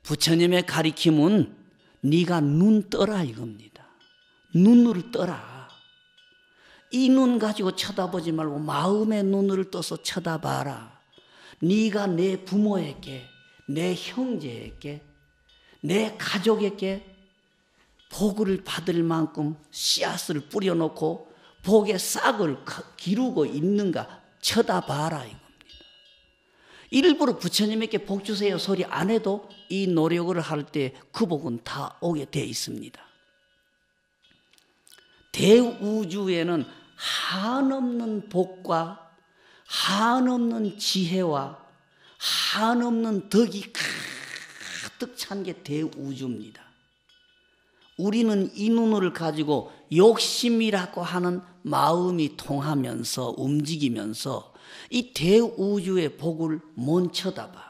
부처님의 가리킴은 네가 눈 떠라 이겁니다. 눈을 떠라. 이 눈 가지고 쳐다보지 말고 마음의 눈을 떠서 쳐다봐라. 네가 내 부모에게, 내 형제에게, 내 가족에게 복을 받을 만큼 씨앗을 뿌려놓고 복의 싹을 기르고 있는가 쳐다봐라 이겁니다. 일부러 부처님에게 복 주세요 소리 안 해도 이 노력을 할 때 그 복은 다 오게 돼 있습니다. 대우주에는 한없는 복과 한없는 지혜와 한없는 덕이 가득 찬 게 대우주입니다. 우리는 이 눈을 가지고 욕심이라고 하는 마음이 통하면서 움직이면서 이 대우주의 복을 못 쳐다봐.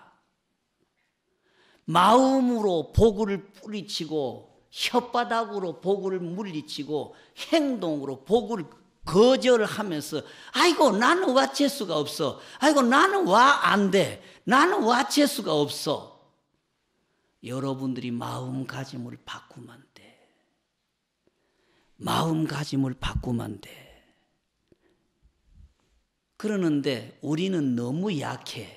마음으로 복을 뿌리치고 혓바닥으로 복을 물리치고 행동으로 복을 거절하면서 아이고 나는 와 재수가 없어. 아이고 나는 와 안 돼. 나는 와 재수가 없어. 여러분들이 마음가짐을 바꾸면 돼. 마음가짐을 바꾸면 돼. 그러는데 우리는 너무 약해.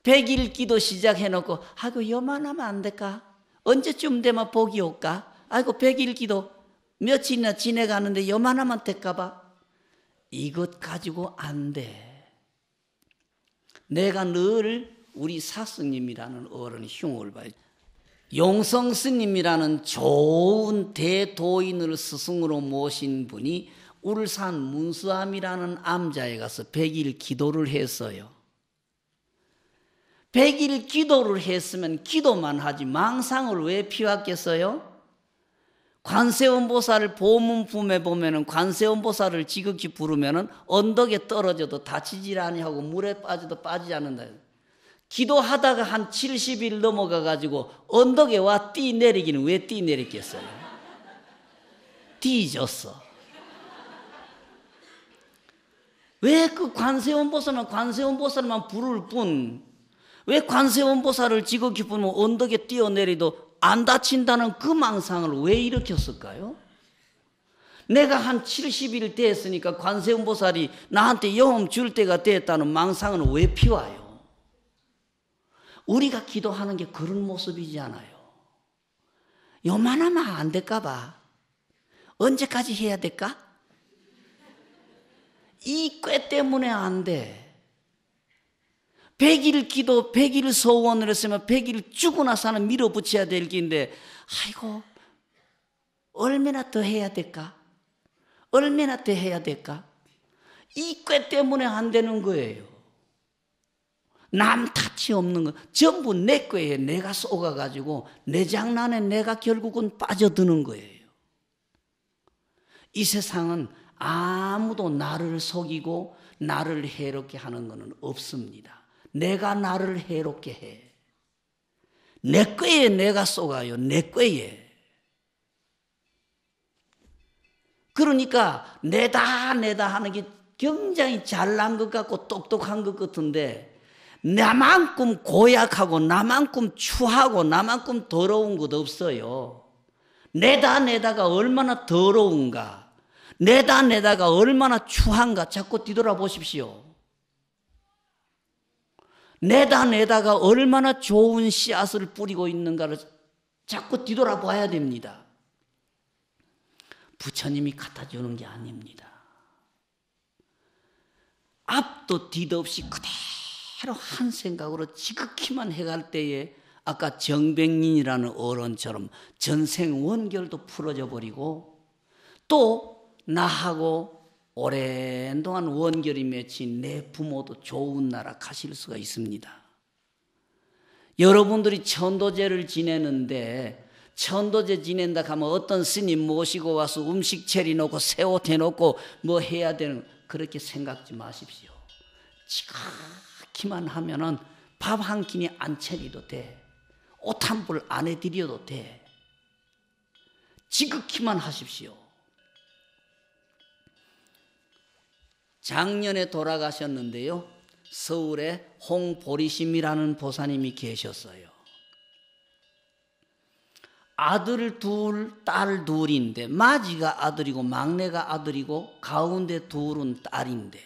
100일 기도 시작해놓고 아이고 요만하면 안 될까? 언제쯤 되면 복이 올까? 아이고 100일 기도 며칠이나 지내가는데 요만하면 될까 봐. 이것 가지고 안 돼. 내가 늘 우리 사스님이라는 어른 흉을 봐요. 용성 스님이라는 좋은 대도인을 스승으로 모신 분이 울산 문수암이라는 암자에 가서 100일 기도를 했어요. 100일 기도를 했으면 기도만 하지 망상을 왜 피웠겠어요? 관세음보살을 보문품에 보면은 관세음보살을 지극히 부르면은 언덕에 떨어져도 다치질 아니하고 물에 빠져도 빠지지 않는다. 기도하다가 한 70일 넘어가 가지고 언덕에 와 뛰내리기는 왜 뛰내렸겠어요? 뒤졌어. 왜 그 관세음보살은 관세음보살만 부를 뿐 왜 관세음보살을 지극히 부르면 언덕에 뛰어내리도 안 다친다는 그 망상을 왜 일으켰을까요? 내가 한 70일 됐으니까 관세음보살이 나한테 영험 줄 때가 됐다는 망상은 왜 피워요? 우리가 기도하는 게 그런 모습이잖아요. 요만하면 안 될까 봐. 언제까지 해야 될까? 이 꾀 때문에 안 돼. 100일 기도, 100일 소원을 했으면 100일 죽고 나서는 밀어붙여야 될 긴데 아이고 얼마나 더 해야 될까? 얼마나 더 해야 될까? 이 꾀 때문에 안 되는 거예요. 남 탓이 없는 거 전부 내 꾀에 내가 속아가지고 내 장난에 내가 결국은 빠져드는 거예요. 이 세상은 아무도 나를 속이고 나를 해롭게 하는 것은 없습니다. 내가 나를 해롭게 해. 내 꾀에 내가 속아요. 내 꾀에. 그러니까 내다 하는 게 굉장히 잘난 것 같고 똑똑한 것 같은데 나만큼 고약하고 나만큼 추하고 나만큼 더러운 것 없어요. 내다가 얼마나 더러운가. 내다가 얼마나 추한가 자꾸 뒤돌아보십시오. 내다가 얼마나 좋은 씨앗을 뿌리고 있는가를 자꾸 뒤돌아봐야 됩니다. 부처님이 갖다 주는 게 아닙니다. 앞도 뒤도 없이 그대로 한 생각으로 지극히만 해갈 때에 아까 정백린이라는 어른처럼 전생 원결도 풀어져 버리고 또 나하고 오랜 동안 원결이 맺힌 내 부모도 좋은 나라 가실 수가 있습니다. 여러분들이 천도제를 지내는데 천도제 지낸다 하면 어떤 스님 모시고 와서 음식 차려놓고 새 옷 해놓고 뭐 해야 되는 그렇게 생각지 마십시오. 지각히만 하면은 밥 한 끼니 안 차려도 돼. 옷 한 벌 안 해드려도 돼. 지극히만 하십시오. 작년에 돌아가셨는데요. 서울에 홍보리심이라는 보사님이 계셨어요. 아들 둘, 딸 둘인데 마지가 아들이고 막내가 아들이고 가운데 둘은 딸인데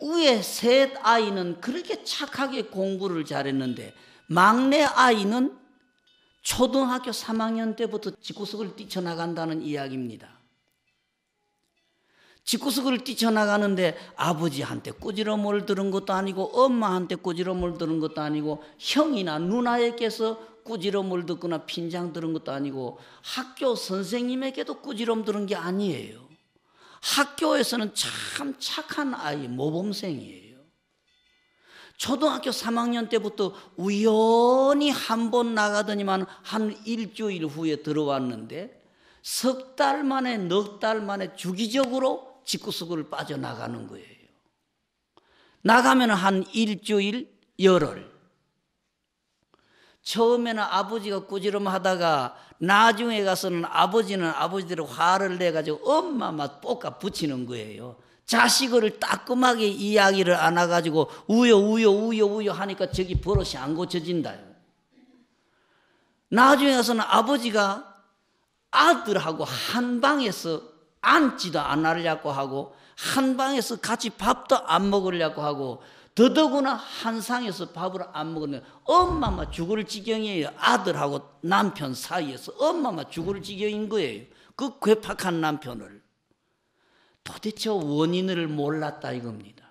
위에 셋 아이는 그렇게 착하게 공부를 잘했는데 막내 아이는 초등학교 3학년 때부터 집구석을 뛰쳐나간다는 이야기입니다. 집구석을 뛰쳐나가는데 아버지한테 꾸지럼을 들은 것도 아니고 엄마한테 꾸지럼을 들은 것도 아니고 형이나 누나에게서 꾸지럼을 듣거나 핀장 들은 것도 아니고 학교 선생님에게도 꾸지럼 들은 게 아니에요. 학교에서는 참 착한 아이, 모범생이에요. 초등학교 3학년 때부터 우연히 한 번 나가더니만 한 일주일 후에 들어왔는데 석 달 만에 넉 달 만에 주기적으로 집구석을 빠져나가는 거예요. 나가면 한 일주일, 열흘. 처음에는 아버지가 꾸지럼하다가 나중에 가서는 아버지는 아버지대로 화를 내가지고 엄마만 볶아 붙이는 거예요. 자식을 따끔하게 이야기를 안 해가지고 우여 하니까 저기 버릇이 안 고쳐진다. 나중에 가서는 아버지가 아들하고 한 방에서 앉지도 안 하려고 하고 한 방에서 같이 밥도 안 먹으려고 하고 더더구나 한 상에서 밥을 안 먹으면 엄마만 죽을 지경이에요. 아들하고 남편 사이에서 엄마만 죽을 지경인 거예요. 그 괴팍한 남편을. 도대체 원인을 몰랐다 이겁니다.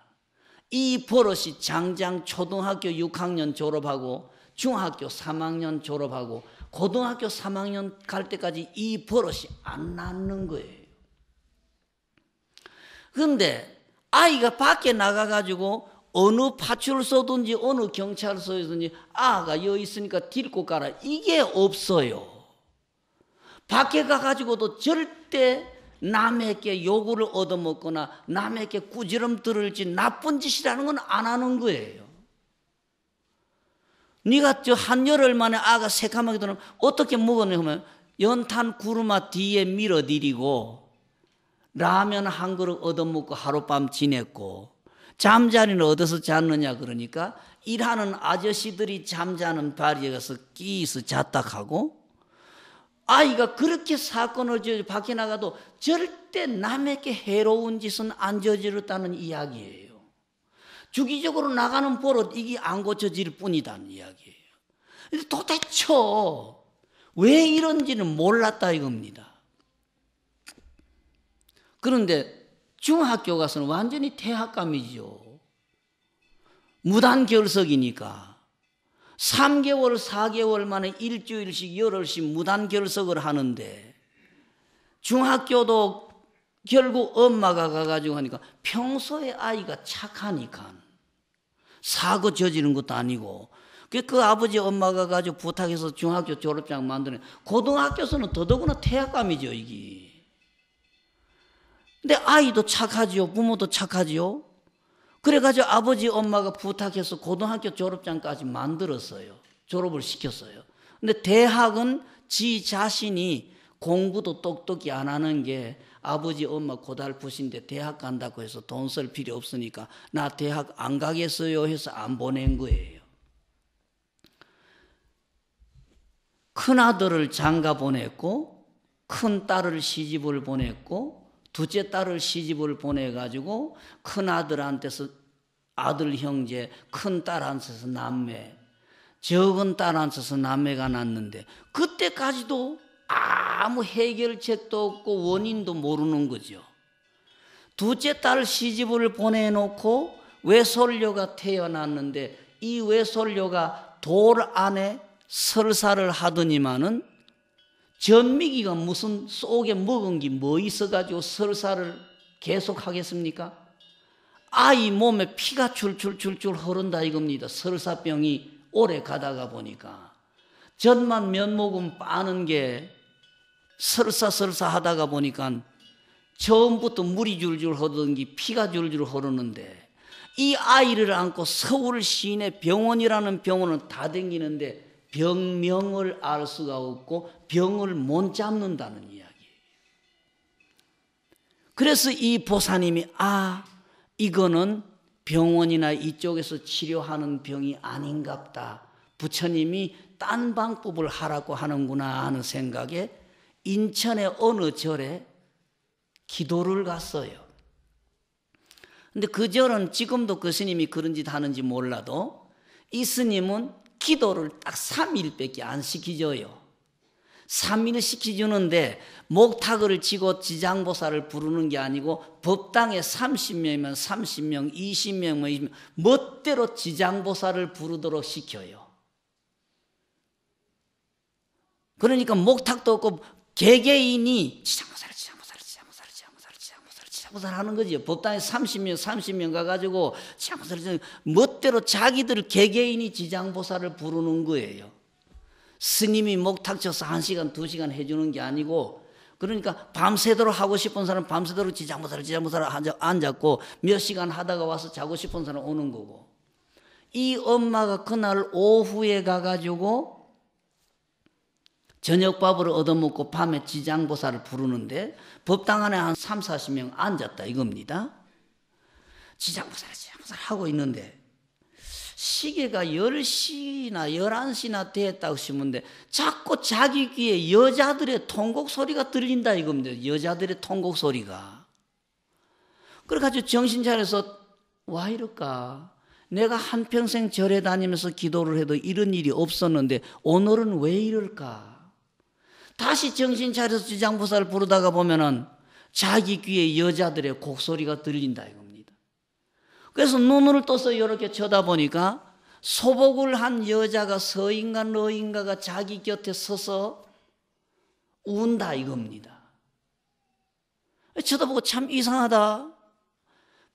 이 버릇이 장장 초등학교 6학년 졸업하고 중학교 3학년 졸업하고 고등학교 3학년 갈 때까지 이 버릇이 안 낫는 거예요. 그런데 아이가 밖에 나가가지고 어느 파출소든지 어느 경찰서에든지 아가 여기 있으니까 데리고 가라 이게 없어요. 밖에 가가지고도 절대 남에게 요구를 얻어먹거나 남에게 꾸지럼 들을지 나쁜 짓이라는 건 안 하는 거예요. 네가 저 한열흘 만에 아가 새까맣게 들으면 어떻게 먹었냐 하면 연탄 구루마 뒤에 밀어드리고 라면 한 그릇 얻어먹고 하룻밤 지냈고 잠자리는 어디서 잤느냐 그러니까 일하는 아저씨들이 잠자는 바리에 가서 끼서 잤다 하고 아이가 그렇게 사건을 밖에 나가도 절대 남에게 해로운 짓은 안 저지렀다는 이야기예요. 주기적으로 나가는 버릇 이게 안 고쳐질 뿐이다는 이야기예요. 도대체 왜 이런지는 몰랐다 이겁니다. 그런데 중학교 가서는 완전히 퇴학감이죠. 무단결석이니까 3개월 4개월 만에 일주일씩 열흘씩 무단결석을 하는데 중학교도 결국 엄마가 가가지고 하니까 평소에 아이가 착하니까 사고 저지른 것도 아니고 그 아버지 엄마가 가지고 부탁해서 중학교 졸업장 만드는 고등학교에서는 더더구나 퇴학감이죠 이게. 근데 아이도 착하지요. 부모도 착하지요. 그래가지고 아버지 엄마가 부탁해서 고등학교 졸업장까지 만들었어요. 졸업을 시켰어요. 근데 대학은 지 자신이 공부도 똑똑히 안 하는 게 아버지 엄마 고달프신데 대학 간다고 해서 돈 쓸 필요 없으니까 나 대학 안 가겠어요 해서 안 보낸 거예요. 큰아들을 장가 보냈고 큰딸을 시집을 보냈고 둘째 딸을 시집을 보내가지고 큰아들한테서 아들 형제, 큰딸한테서 남매, 적은 딸한테서 남매가 났는데 그때까지도 아무 해결책도 없고 원인도 모르는 거죠. 둘째 딸 시집을 보내놓고 외솔녀가 태어났는데 이 외솔녀가 돌 안에 설사를 하더니만은 전미기가 무슨 속에 먹은 게 뭐 있어가지고 설사를 계속 하겠습니까? 아이 몸에 피가 줄줄줄줄 흐른다 이겁니다. 설사병이 오래 가다가 보니까 젖만 몇 모금 빠는 게 설사 하다가 보니까 처음부터 물이 줄줄 흐르던 게 피가 줄줄 흐르는데 이 아이를 안고 서울 시내 병원이라는 병원은 다 다니는데 병명을 알 수가 없고 병을 못 잡는다는 이야기예요. 그래서 이 보사님이 이거는 병원이나 이쪽에서 치료하는 병이 아닌갑다. 부처님이 딴 방법을 하라고 하는구나 하는 생각에 인천의 어느 절에 기도를 갔어요. 근데 그 절은 지금도 그 스님이 그런 짓 하는지 몰라도 이 스님은 기도를 딱 3일밖에 안 시키줘요. 3일 시켜주는데 목탁을 치고 지장보살을 부르는 게 아니고 법당에 30명이면 30명, 20명이면 20명 멋대로 지장보살을 부르도록 시켜요. 그러니까 목탁도 없고 개개인이 지장보살 하는 거지요. 법당에 30명 가가지고 지장보살 멋대로 자기들 개개인이 지장보살을 부르는 거예요. 스님이 목탁 쳐서 1시간, 2시간 해주는 게 아니고 그러니까 밤새도록 하고 싶은 사람 밤새도록 지장보살 앉았고 몇 시간 하다가 와서 자고 싶은 사람 오는 거고 이 엄마가 그날 오후에 가가지고 저녁밥을 얻어먹고 밤에 지장보살을 부르는데 법당 안에 한 3, 40명 앉았다 이겁니다. 지장보살 하고 있는데 시계가 10시나 11시나 됐다고 싶은데 자꾸 자기 귀에 여자들의 통곡 소리가 들린다 이겁니다. 여자들의 통곡 소리가. 그래가지고 정신 차려서 와 이럴까. 내가 한평생 절에 다니면서 기도를 해도 이런 일이 없었는데 오늘은 왜 이럴까. 다시 정신 차려서 지장보살을 부르다가 보면은 자기 귀에 여자들의 곡소리가 들린다 이겁니다. 그래서 눈을 떠서 이렇게 쳐다보니까 소복을 한 여자가 서인가 너인가가 자기 곁에 서서 운다 이겁니다. 쳐다보고 참 이상하다.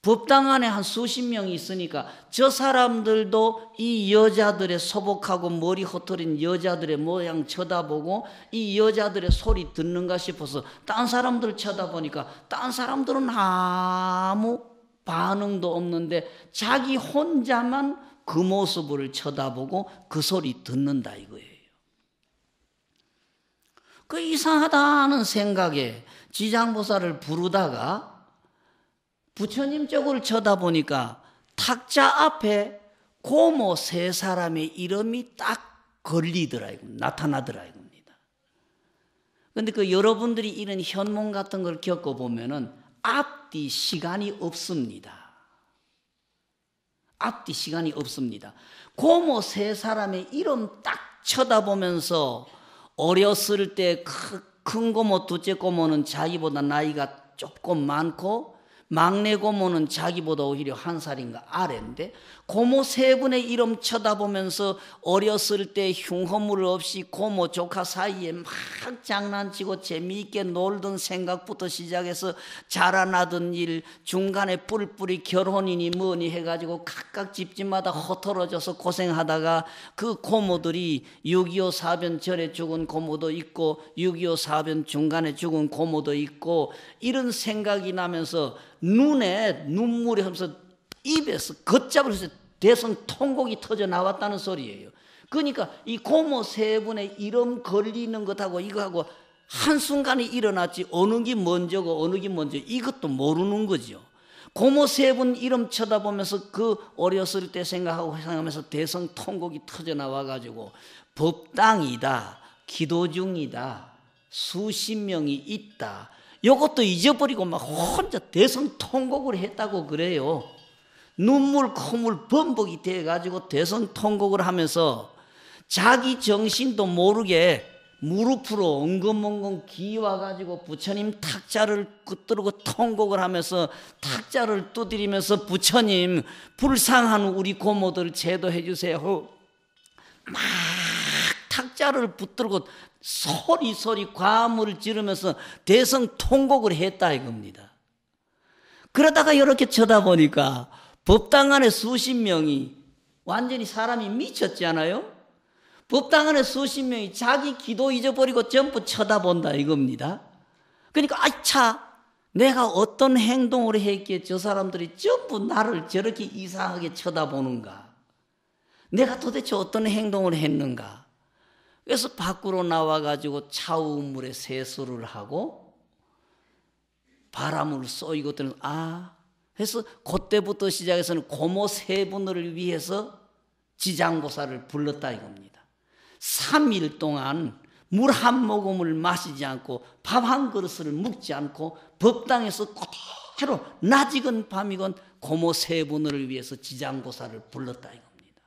법당 안에 한 수십 명이 있으니까 저 사람들도 이 여자들의 소복하고 머리 허터린 여자들의 모양 쳐다보고 이 여자들의 소리 듣는가 싶어서 딴 사람들 쳐다보니까 딴 사람들은 아무 반응도 없는데 자기 혼자만 그 모습을 쳐다보고 그 소리 듣는다 이거예요. 그 이상하다는 생각에 지장보살을 부르다가 부처님 쪽을 쳐다보니까 탁자 앞에 고모 3사람의 이름이 딱 걸리더라 나타나더라 이겁니다. 그런데 그 여러분들이 이런 현몽 같은 걸 겪어보면은 앞뒤 시간이 없습니다. 앞뒤 시간이 없습니다. 고모 3사람의 이름 딱 쳐다보면서 어렸을 때 큰 고모 둘째 고모는 자기보다 나이가 조금 많고 막내 고모는 자기보다 오히려 1살인가 아래인데 고모 3분의 이름 쳐다보면서 어렸을 때 흉허물 없이 고모 조카 사이에 막 장난치고 재미있게 놀던 생각부터 시작해서 자라나던 일 중간에 뿔뿔이 결혼이니 뭐니 해가지고 각각 집집마다 허털어져서 고생하다가 그 고모들이 6.25 사변 절에 죽은 고모도 있고 6.25 사변 중간에 죽은 고모도 있고 이런 생각이 나면서 눈에 눈물이 흐르면서 입에서 걷잡을 해서 대성 통곡이 터져 나왔다는 소리예요. 그러니까 이 고모 3분의 이름 걸리는 것하고 이거하고 한순간에 일어났지 어느 게 먼저고 어느 게 먼저 이것도 모르는 거죠. 고모 3분 이름 쳐다보면서 그 어렸을 때 생각하면서 대성 통곡이 터져 나와가지고 법당이다, 기도 중이다, 수십 명이 있다. 이것도 잊어버리고 막 혼자 대성통곡을 했다고 그래요. 눈물 콧물 범벅이 돼가지고 대성통곡을 하면서 자기 정신도 모르게 무릎으로 엉금엉금 기와가지고 부처님 탁자를 붙들고 통곡을 하면서 탁자를 두드리면서 부처님 불쌍한 우리 고모들 제도해 주세요. 막 탁자를 붙들고 소리 과음을 지르면서 대성통곡을 했다 이겁니다. 그러다가 이렇게 쳐다보니까 법당 안에 수십 명이 완전히 사람이 미쳤잖아요. 법당 안에 수십 명이 자기 기도 잊어버리고 전부 쳐다본다 이겁니다. 그러니까 아차 내가 어떤 행동을 했기에 저 사람들이 전부 나를 저렇게 이상하게 쳐다보는가. 내가 도대체 어떤 행동을 했는가. 그래서 밖으로 나와가지고 차우물에 세수를 하고 바람을 쏘이고 들은 해서 그때부터 시작해서는 고모 3분을 위해서 지장보살을 불렀다 이겁니다. 3일 동안 물 한 모금을 마시지 않고 밥 한 그릇을 먹지 않고 법당에서 그대로 낮이건 밤이건 고모 세 분을 위해서 지장보살을 불렀다 이겁니다.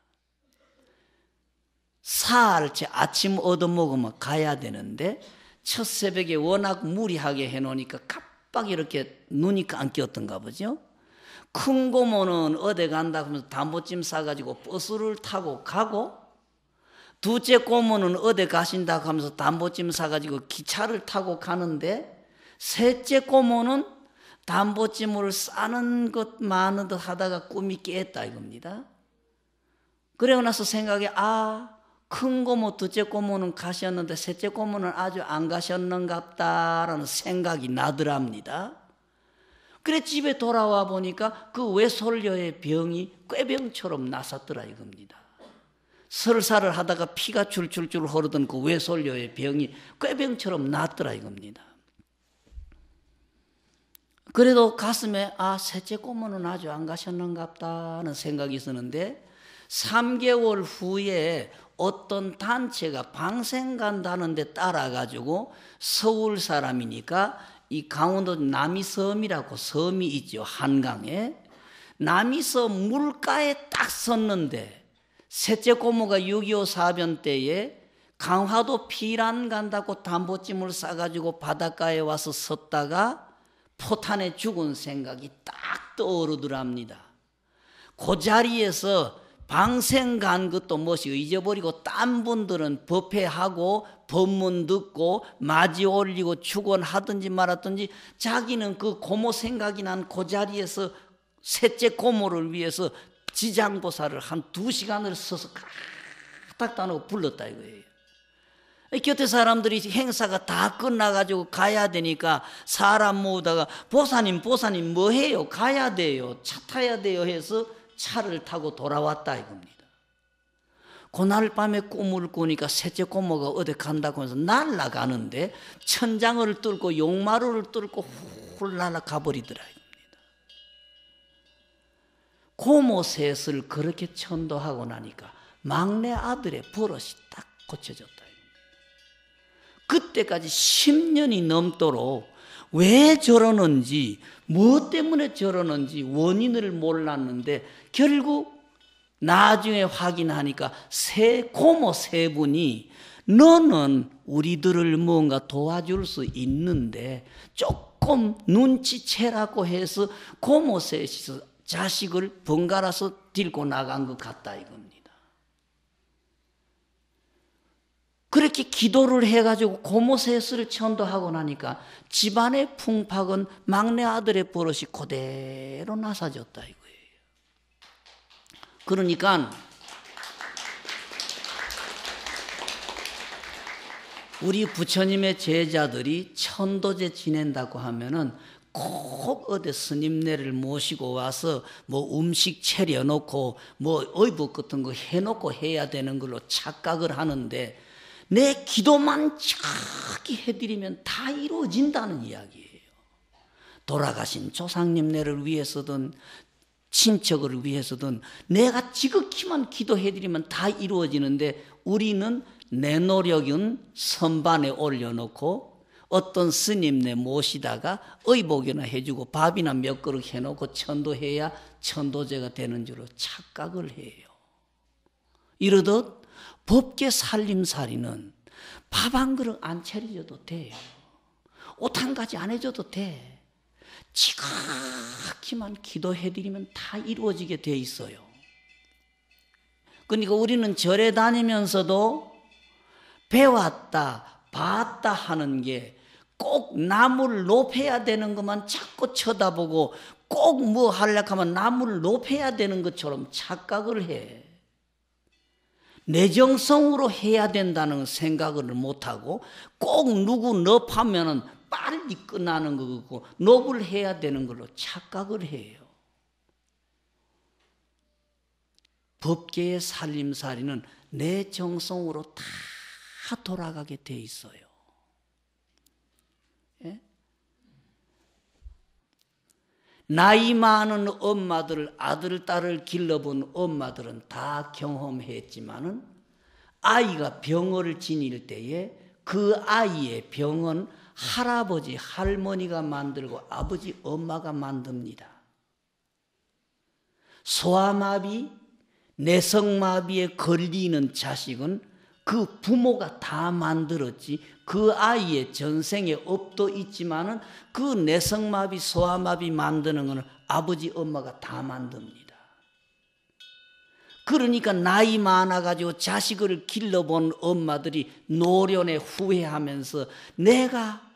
사흘째 아침 얻어먹으면 가야 되는데 첫 새벽에 워낙 무리하게 해놓으니까 깜빡 이렇게 눈이 감겼던가 보죠. 큰 고모는 어디 간다 하면서 담보찜 싸가지고 버스를 타고 가고, 둘째 고모는 어디 가신다 하면서 담보찜 사가지고 기차를 타고 가는데, 셋째 고모는 담보찜을 싸는 것만으로 하다가 꿈이 깼다 이겁니다. 그러고 나서 생각에 큰 고모 둘째 고모는 가셨는데 셋째 고모는 아주 안 가셨는갑다라는 생각이 나더랍니다. 그래 집에 돌아와 보니까 그 외솔녀의 병이 꾀병처럼 났었더라 이겁니다. 설사를 하다가 피가 줄줄줄 흐르던 그 외솔녀의 병이 꾀병처럼 났더라 이겁니다. 그래도 가슴에 셋째 고모는 아주 안 가셨는갑다는 생각이 있었는데, 3개월 후에 어떤 단체가 방생 간다는 데 따라가지고 서울 사람이니까 이 강원도 남이섬이라고 섬이 있죠. 한강에. 남이섬 물가에 딱 섰는데 셋째 고모가 6.25 사변 때에 강화도 피란 간다고 담보찜을 싸가지고 바닷가에 와서 섰다가 포탄에 죽은 생각이 딱 떠오르더랍니다. 그 자리에서 방생 간 것도 무엇이고 잊어버리고 딴 분들은 법회하고 법문 듣고 맞이 올리고 축원하든지 말았든지 자기는 그 고모 생각이 난 그 자리에서 셋째 고모를 위해서 지장보살을 한 2시간을 서서 딱 따놓고 불렀다 이거예요. 곁에 사람들이 행사가 다 끝나가지고 가야 되니까 사람 모으다가 보사님 뭐해요? 가야 돼요. 차 타야 돼요 해서 차를 타고 돌아왔다 이겁니다. 그날 밤에 꿈을 꾸니까 셋째 고모가 어디 간다고 해서 날아가는데 천장을 뚫고 용마루를 뚫고 훌 날아가 버리더라 이겁니다. 고모 셋을 그렇게 천도하고 나니까 막내 아들의 버릇이 딱 고쳐졌다 이겁니다. 그때까지 10년이 넘도록 왜 저러는지 뭐 때문에 저러는지 원인을 몰랐는데 결국 나중에 확인하니까 고모 세 분이 너는 우리들을 뭔가 도와줄 수 있는데 조금 눈치채라고 해서 고모 셋이서 자식을 번갈아서 들고 나간 것 같다 이겁니다. 그렇게 기도를 해가지고 고모 셋을 천도하고 나니까 집안의 풍팍은 막내 아들의 버릇이 그대로 나사졌다 이거예요. 그러니까 우리 부처님의 제자들이 천도제 지낸다고 하면은 꼭 어디 스님네를 모시고 와서 뭐 음식 차려놓고 뭐 의복 같은 거 해놓고 해야 되는 걸로 착각을 하는데, 내 기도만 저기 해드리면 다 이루어진다는 이야기예요. 돌아가신 조상님네를 위해서든 친척을 위해서든 내가 지극히만 기도해드리면 다 이루어지는데, 우리는 내 노력은 선반에 올려놓고 어떤 스님네 모시다가 의복이나 해주고 밥이나 몇 그릇 해놓고 천도해야 천도제가 되는 줄로 착각을 해요. 이러듯 법계 살림살이는 밥 한 그릇 안 차려줘도 돼요. 옷 한 가지 안 해줘도 돼. 지극히만 기도해드리면 다 이루어지게 돼 있어요. 그러니까 우리는 절에 다니면서도 배웠다, 봤다 하는 게 꼭 나무를 높여야 되는 것만 자꾸 쳐다보고 꼭 뭐 하려고 하면 나무를 높여야 되는 것처럼 착각을 해. 내정성으로 해야 된다는 생각을 못하고 꼭 누구 넙하면은 빨리 끝나는 거고 넙을 해야 되는 걸로 착각을 해요. 법계의 살림살이는 내 정성으로 다 돌아가게 돼 있어요. 예? 나이 많은 엄마들, 아들, 딸을 길러본 엄마들은 다 경험했지만은 아이가 병을 지닐 때에 그 아이의 병은 할아버지, 할머니가 만들고 아버지, 엄마가 만듭니다. 소아마비, 내성마비에 걸리는 자식은 그 부모가 다 만들었지 그 아이의 전생에 업도 있지만은 그 내성마비, 소아마비 만드는 것은 아버지, 엄마가 다 만듭니다. 그러니까 나이 많아가지고 자식을 길러본 엄마들이 노련에 후회하면서 내가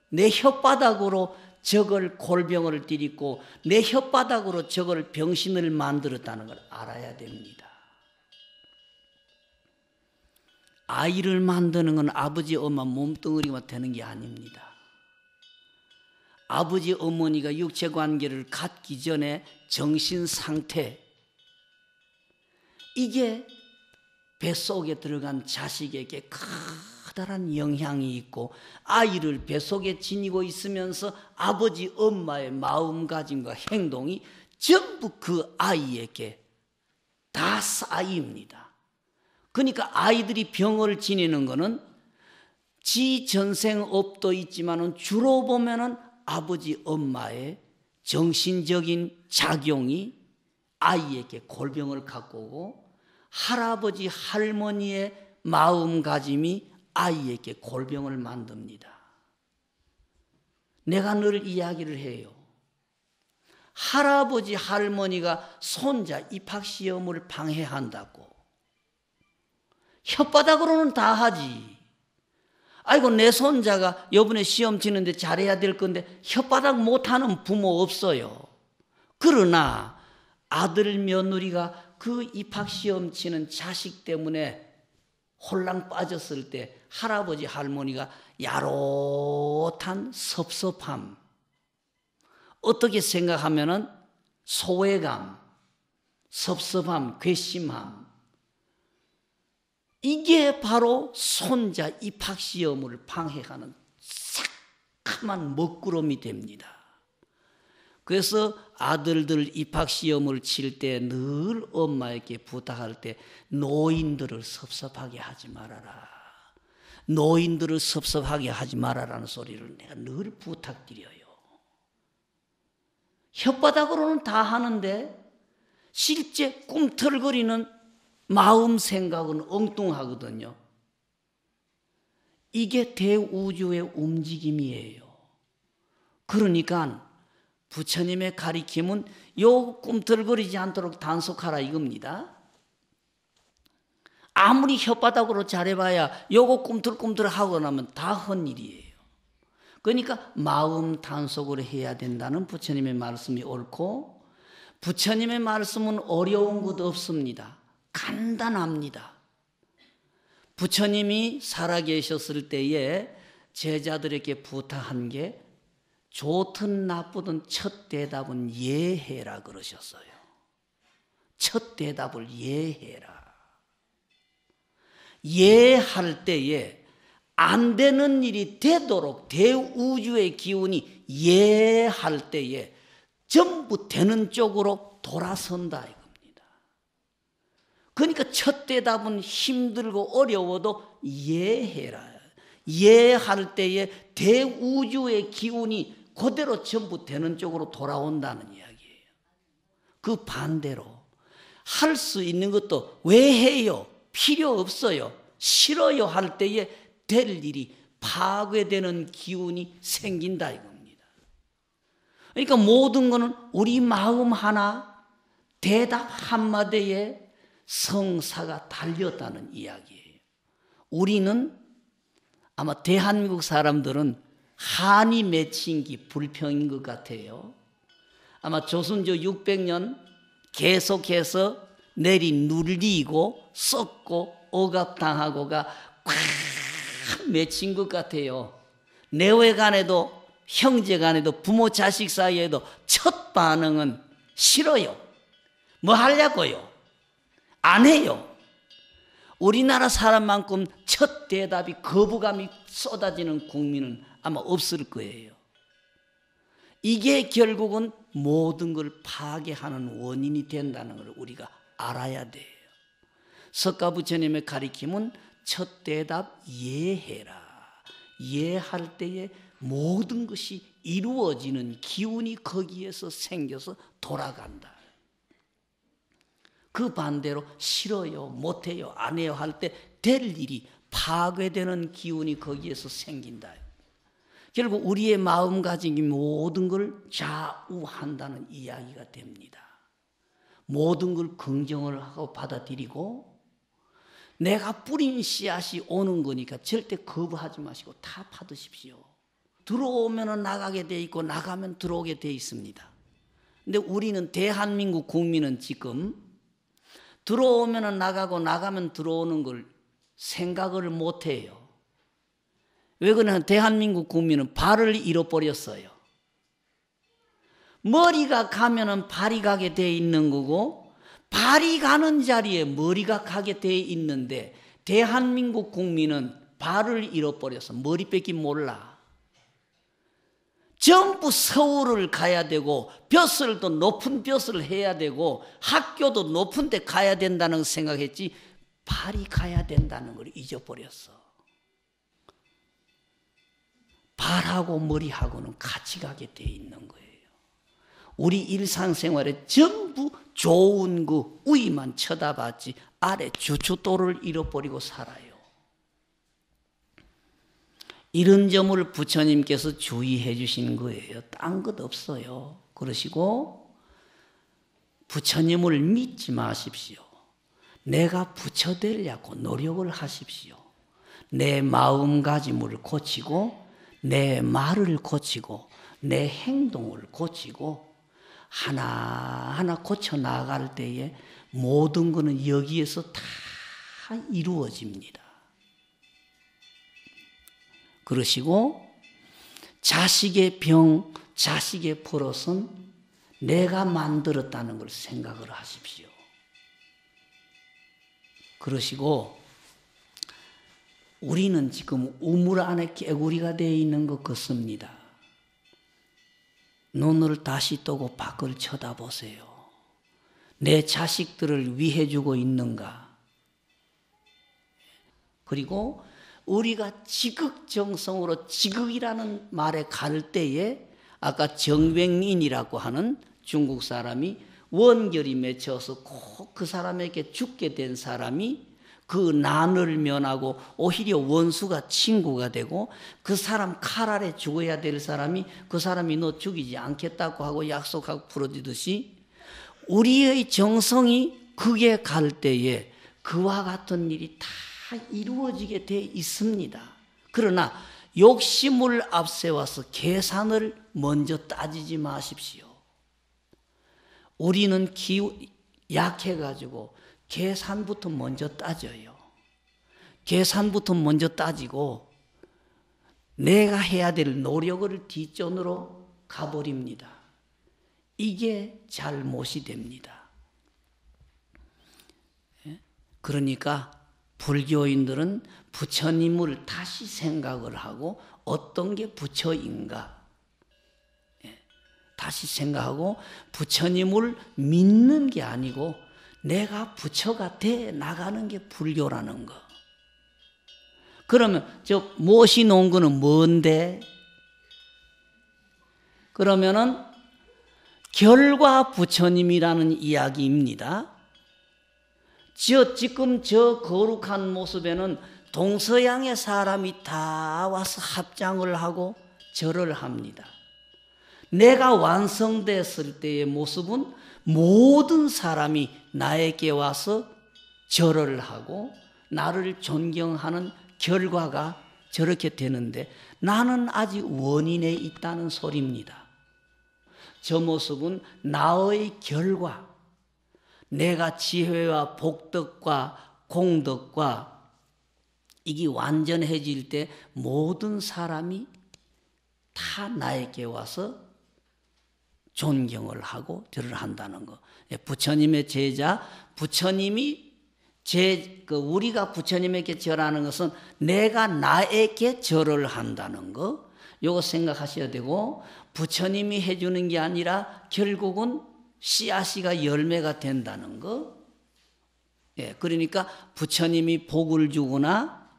내 혓바닥으로 저걸 골병을 들이고 내 혓바닥으로 저걸 병신을 만들었다는 걸 알아야 됩니다. 아이를 만드는 건 아버지, 엄마 몸뚱어리만 되는 게 아닙니다. 아버지, 어머니가 육체관계를 갖기 전에 정신상태, 이게 뱃속에 들어간 자식에게 커다란 영향이 있고 아이를 뱃속에 지니고 있으면서 아버지, 엄마의 마음가짐과 행동이 전부 그 아이에게 다 쌓입니다. 그러니까 아이들이 병을 지니는 것은 지 전생 업도 있지만은 주로 보면은 아버지, 엄마의 정신적인 작용이 아이에게 골병을 갖고 오고 할아버지, 할머니의 마음가짐이 아이에게 골병을 만듭니다. 내가 늘 이야기를 해요. 할아버지, 할머니가 손자 입학시험을 방해한다고. 혓바닥으로는 다 하지. 아이고 내 손자가 이번에 시험 치는데 잘해야 될 건데 혓바닥 못하는 부모 없어요. 그러나 아들, 며느리가 그 입학시험 치는 자식 때문에 홀랑 빠졌을 때 할아버지, 할머니가 야릇한 섭섭함, 어떻게 생각하면은 소외감, 섭섭함, 괘씸함, 이게 바로 손자 입학시험을 방해하는 새카만 먹구름이 됩니다. 그래서 아들들 입학시험을 칠 때 늘 엄마에게 부탁할 때 노인들을 섭섭하게 하지 말아라. 노인들을 섭섭하게 하지 말아라는 소리를 내가 늘 부탁드려요. 혓바닥으로는 다 하는데 실제 꿈틀거리는 마음 생각은 엉뚱하거든요. 이게 대우주의 움직임이에요. 그러니까 부처님의 가리킴은 요 꿈틀거리지 않도록 단속하라 이겁니다. 아무리 혓바닥으로 잘해봐야 요거 꿈틀꿈틀 하고 나면 다 헛일이에요. 그러니까 마음 단속을 해야 된다는 부처님의 말씀이 옳고 부처님의 말씀은 어려운 것 없습니다. 간단합니다. 부처님이 살아계셨을 때에 제자들에게 부탁한 게 좋든 나쁘든 첫 대답은 예해라 그러셨어요. 첫 대답을 예해라. 예할 때에 안 되는 일이 되도록 대우주의 기운이 예할 때에 전부 되는 쪽으로 돌아선다 이겁니다. 그러니까 첫 대답은 힘들고 어려워도 예해라. 예할 때에 대우주의 기운이 그대로 전부 되는 쪽으로 돌아온다는 이야기예요. 그 반대로 할 수 있는 것도 왜 해요? 필요 없어요. 싫어요 할 때에 될 일이 파괴되는 기운이 생긴다 이겁니다. 그러니까 모든 것은 우리 마음 하나, 대답 한마디에 성사가 달렸다는 이야기예요. 우리는 아마 대한민국 사람들은 한이 맺힌 게 불평인 것 같아요. 아마 조선조 600년 계속해서 내리 눌리고 썩고 억압당하고가 꽉 맺힌 것 같아요. 내외간에도 형제간에도 부모 자식 사이에도 첫 반응은 싫어요. 뭐 하려고요? 안 해요. 우리나라 사람만큼 첫 대답이 거부감이 쏟아지는 국민은 아마 없을 거예요. 이게 결국은 모든 걸 파괴하는 원인이 된다는 걸 우리가 알아야 돼요. 석가 부처님의 가리킴은 첫 대답 예해라. 예할 때에 모든 것이 이루어지는 기운이 거기에서 생겨서 돌아간다. 그 반대로 싫어요, 못해요, 안 해요 할 때 될 일이 파괴되는 기운이 거기에서 생긴다. 결국 우리의 마음가짐이 모든 걸 좌우한다는 이야기가 됩니다. 모든 걸 긍정을 하고 받아들이고 내가 뿌린 씨앗이 오는 거니까 절대 거부하지 마시고 다 받으십시오. 들어오면 나가게 돼 있고 나가면 들어오게 돼 있습니다. 근데 우리는 대한민국 국민은 지금 들어오면 나가고 나가면 들어오는 걸 생각을 못해요. 왜 그러냐면 대한민국 국민은 발을 잃어버렸어요. 머리가 가면은 발이 가게 돼 있는 거고 발이 가는 자리에 머리가 가게 돼 있는데 대한민국 국민은 발을 잃어버려서 머리밖에 몰라. 전부 서울을 가야 되고 벼슬도 높은 벼슬을 해야 되고 학교도 높은 데 가야 된다는 생각했지 발이 가야 된다는 걸 잊어버렸어. 발하고 머리하고는 같이 가게 돼 있는 거예요. 우리 일상생활에 전부 좋은 그 위만 쳐다봤지 아래 주춧돌을 잃어버리고 살아요. 이런 점을 부처님께서 주의해 주신 거예요. 딴 것 없어요. 그러시고 부처님을 믿지 마십시오. 내가 부처 되려고 노력을 하십시오. 내 마음가짐을 고치고 내 말을 고치고 내 행동을 고치고 하나하나 고쳐 나갈 때에 모든 것은 여기에서 다 이루어집니다. 그러시고 자식의 병, 자식의 버릇은 내가 만들었다는 걸 생각을 하십시오. 그러시고 우리는 지금 우물 안에 개구리가 되어 있는 것 같습니다. 눈을 다시 뜨고 밖을 쳐다보세요. 내 자식들을 위해 주고 있는가? 그리고 우리가 지극정성으로 지극이라는 말에 갈 때에 아까 정백인이라고 하는 중국 사람이 원결이 맺혀서 꼭 그 사람에게 죽게 된 사람이 그 난을 면하고 오히려 원수가 친구가 되고 그 사람 칼 아래 죽어야 될 사람이 그 사람이 너 죽이지 않겠다고 하고 약속하고 풀어주듯이 우리의 정성이 극에 갈 때에 그와 같은 일이 다 이루어지게 돼 있습니다. 그러나 욕심을 앞세워서 계산을 먼저 따지지 마십시오. 우리는 약해가지고 계산부터 먼저 따져요. 계산부터 먼저 따지고 내가 해야 될 노력을 뒷전으로 가버립니다. 이게 잘못이 됩니다. 그러니까 불교인들은 부처님을 다시 생각을 하고 어떤 게 부처인가 다시 생각하고 부처님을 믿는 게 아니고 내가 부처가 돼 나가는 게 불교라는 거. 그러면 저 모시 놓은 거는 뭔데? 그러면은 결과 부처님이라는 이야기입니다. 지금 저 거룩한 모습에는 동서양의 사람이 다 와서 합장을 하고 절을 합니다. 내가 완성됐을 때의 모습은 모든 사람이 나에게 와서 절을 하고 나를 존경하는 결과가 저렇게 되는데 나는 아직 원인에 있다는 소리입니다. 저 모습은 나의 결과, 내가 지혜와 복덕과 공덕과 이게 완전해질 때 모든 사람이 다 나에게 와서 존경을 하고 절을 한다는 거. 부처님의 제자, 부처님이 우리가 부처님에게 절하는 것은 내가 나에게 절을 한다는 거. 요거 생각하셔야 되고 부처님이 해주는 게 아니라 결국은 씨앗이가 열매가 된다는 거. 예, 그러니까 부처님이 복을 주거나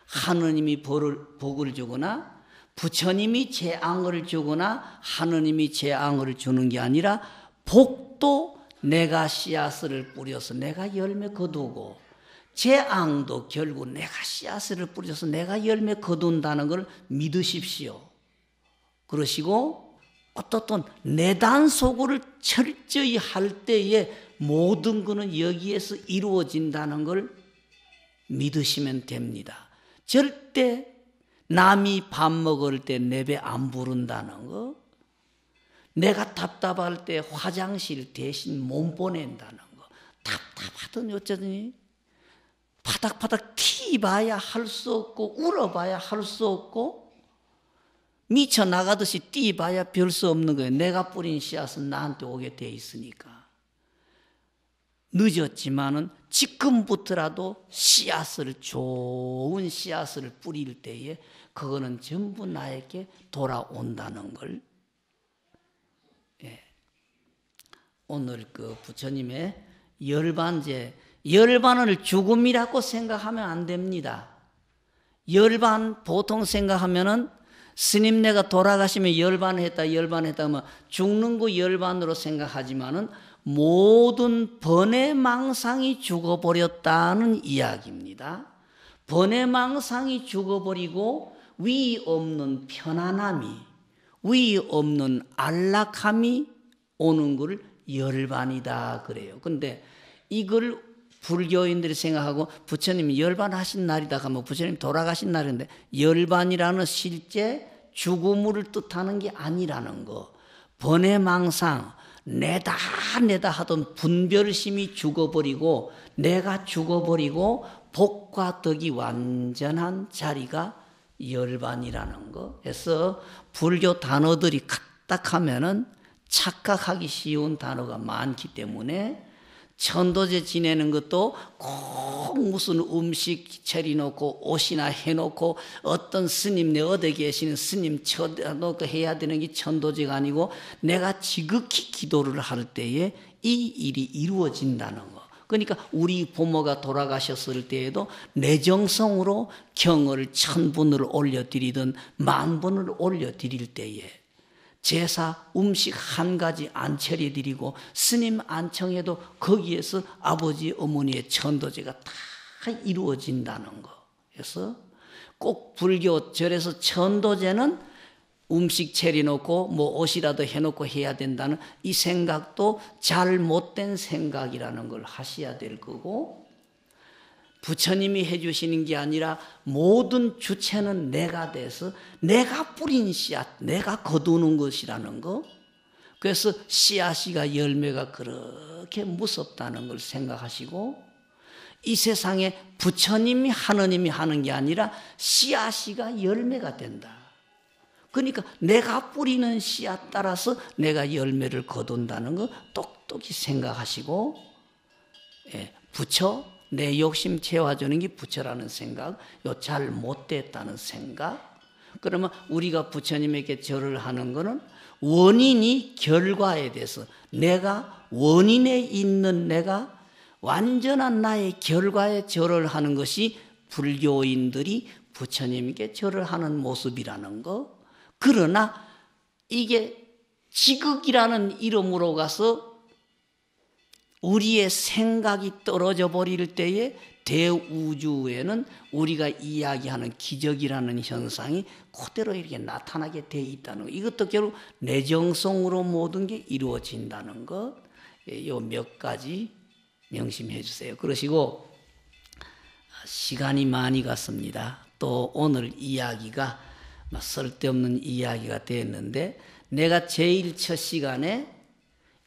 하느님이 복을 주거나 부처님이 재앙을 주거나 하느님이 재앙을 주는 게 아니라 복도 내가 씨앗을 뿌려서 내가 열매 거두고 재앙도 결국 내가 씨앗을 뿌려서 내가 열매 거둔다는 걸 믿으십시오. 그러시고 어떻든 내단속을 철저히 할 때에 모든 것은 여기에서 이루어진다는 걸 믿으시면 됩니다. 절대 남이 밥 먹을 때 내 배 안 부른다는 거, 내가 답답할 때 화장실 대신 몸 보낸다는 거, 답답하더니 어쩌더니 파닥파닥 튀봐야 할 수 없고 울어봐야 할 수 없고 미쳐나가듯이 뛰봐야 별 수 없는 거예요. 내가 뿌린 씨앗은 나한테 오게 돼 있으니까. 늦었지만은 지금부터라도 씨앗을, 좋은 씨앗을 뿌릴 때에 그거는 전부 나에게 돌아온다는 걸, 예. 오늘 그 부처님의 열반제, 열반을 죽음이라고 생각하면 안 됩니다. 열반 보통 생각하면은 스님 내가 돌아가시면 열반했다 하면 죽는 거 열반으로 생각하지만은 모든 번뇌망상이 죽어버렸다는 이야기입니다. 번뇌망상이 죽어버리고 위 없는 편안함이, 위 없는 안락함이 오는 걸 열반이다 그래요. 근데 이걸 불교인들이 생각하고 부처님이 열반하신 날이다 하면 부처님 돌아가신 날인데 열반이라는 실제 죽음을 뜻하는 게 아니라는 거. 번뇌망상, 내다 하던 분별심이 죽어버리고 내가 죽어버리고 복과 덕이 완전한 자리가 열반이라는 거. 그래서 불교 단어들이 까딱하면은 착각하기 쉬운 단어가 많기 때문에 천도제 지내는 것도 꼭 무슨 음식 차려놓고 옷이나 해놓고 어떤 스님네 어디 계시는 스님 쳐놓고 해야 되는 게 천도제가 아니고 내가 지극히 기도를 할 때에 이 일이 이루어진다는 거. 그러니까 우리 부모가 돌아가셨을 때에도 내정성으로 경을 1000분을 올려드리든 10,000분을 올려드릴 때에 제사 음식 한 가지 안 차려드리고 스님 안청해도 거기에서 아버지 어머니의 천도제가 다 이루어진다는 거. 그래서 꼭 불교 절에서 천도제는 음식 차려놓고 뭐 옷이라도 해놓고 해야 된다는 이 생각도 잘못된 생각이라는 걸 하셔야 될 거고, 부처님이 해주시는 게 아니라 모든 주체는 내가 돼서 내가 뿌린 씨앗, 내가 거두는 것이라는 거. 그래서 씨앗이가 열매가 그렇게 무섭다는 걸 생각하시고, 이 세상에 부처님이 하느님이 하는 게 아니라 씨앗이가 열매가 된다. 그러니까 내가 뿌리는 씨앗 따라서 내가 열매를 거둔다는 거 똑똑히 생각하시고, 예, 부처 내 욕심 채워주는 게 부처라는 생각, 잘 못됐다는 생각. 그러면 우리가 부처님에게 절을 하는 것은 원인이 결과에 대해서 내가 원인에 있는 내가 완전한 나의 결과에 절을 하는 것이 불교인들이 부처님께 절을 하는 모습이라는 거. 그러나 이게 지극이라는 이름으로 가서 우리의 생각이 떨어져 버릴 때에 대우주에는 우리가 이야기하는 기적이라는 현상이 그대로 이렇게 나타나게 돼 있다는 것. 이것도 결국 내정성으로 모든 게 이루어진다는 것. 요 몇 가지 명심해 주세요. 그러시고 시간이 많이 갔습니다. 또 오늘 이야기가 쓸데없는 이야기가 됐는데, 내가 제일 첫 시간에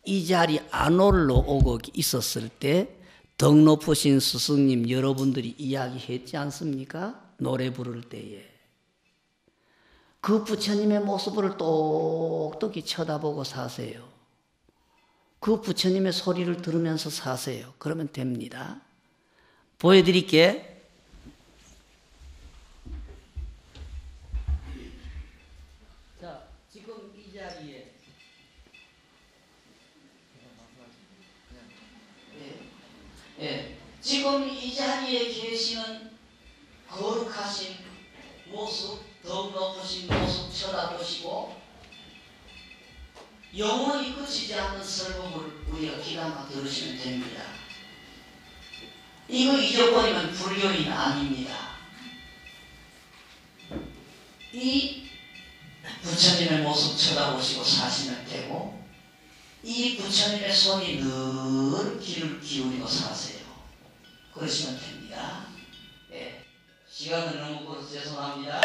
이 자리 안 올라오고 있었을 때 덕 높으신 스승님 여러분들이 이야기했지 않습니까? 노래 부를 때에 그 부처님의 모습을 똑똑히 쳐다보고 사세요. 그 부처님의 소리를 들으면서 사세요. 그러면 됩니다. 보여드릴게. 자, 지금 이 자리에 지금 이 자리에 계시는 거룩하신 모습, 더욱 높으신 모습 쳐다보시고 영원히 그치지 않는 설법을 우리가 귀담아 들으시면 됩니다. 이거 잊어버리면 불교인 아닙니다. 이 부처님의 모습 쳐다보시고 사시면 되고 이 부처님의 손이 늘 귀를 기울이고 사세요. 그러시면 됩니다. 네. 시간은 너무 걸어서 죄송합니다.